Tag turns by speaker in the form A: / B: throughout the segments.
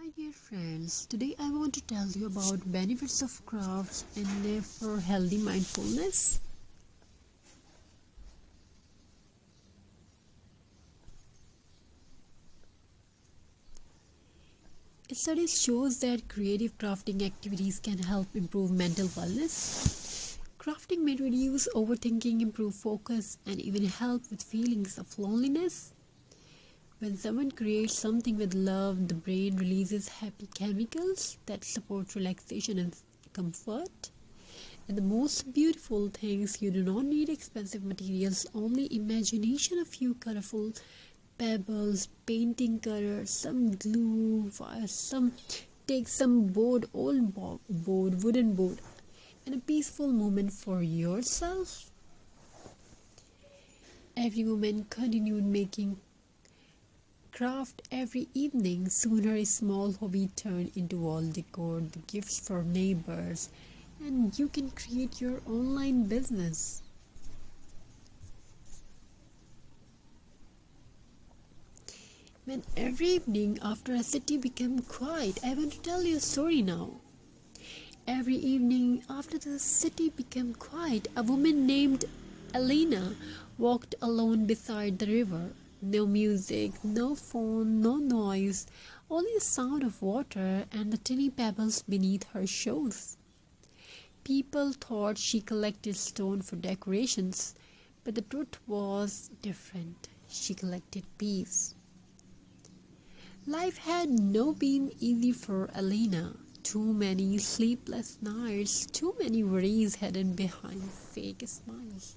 A: Hi dear friends, today I want to tell you about benefits of crafts and for healthy mindfulness. A study shows that creative crafting activities can help improve mental wellness. Crafting may reduce overthinking, improve focus, and even help with feelings of loneliness. When someone creates something with love, the brain releases happy chemicals that support relaxation and comfort. And the most beautiful things, you do not need expensive materials, only imagination, a few colorful pebbles, painting colors, some glue, some board, wooden board, and a peaceful moment for yourself. Every woman continued making craft every evening. Sooner a small hobby turned into wall decor, the gifts for neighbors, and you can create your online business. When every evening after a city became quiet, I want to tell you a story now. Every evening after the city became quiet, a woman named Elena walked alone beside the river. No music, no phone, no noise, only the sound of water and the tiny pebbles beneath her shoes. People thought she collected stone for decorations, but the truth was different. She collected peace. Life had not been easy for Elena. Too many sleepless nights, too many worries hidden behind fake smiles.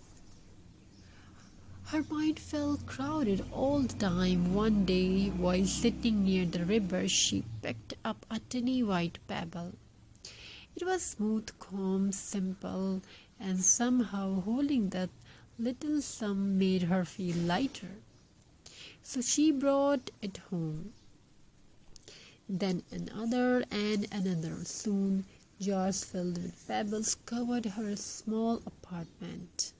A: Her mind felt crowded all the time. One day, while sitting near the river, she picked up a tiny white pebble. It was smooth, calm, simple, and somehow holding that little sum made her feel lighter. So she brought it home. Then another and another. Soon, jars filled with pebbles covered her small apartment.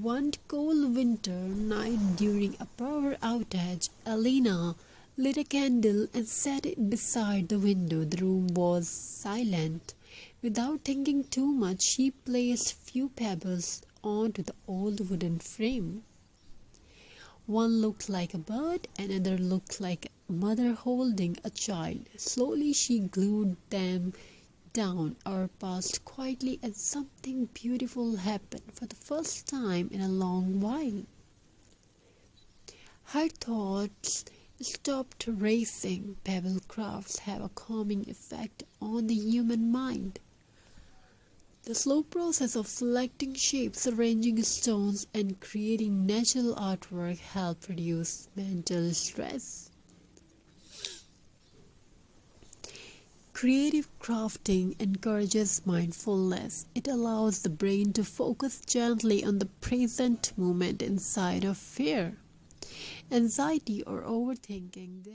A: One cold winter night during a power outage, Elena lit a candle and set it beside the window. The room was silent. Without thinking too much, she placed few pebbles onto the old wooden frame. One looked like a bird, another looked like a mother holding a child. Slowly she glued them down or passed quietly, and something beautiful happened for the first time in a long while. Her thoughts stopped racing. Pebble crafts have a calming effect on the human mind. The slow process of selecting shapes, arranging stones, and creating natural artwork help reduce mental stress. Creative crafting encourages mindfulness. It allows the brain to focus gently on the present moment instead of fear, anxiety, or overthinking. This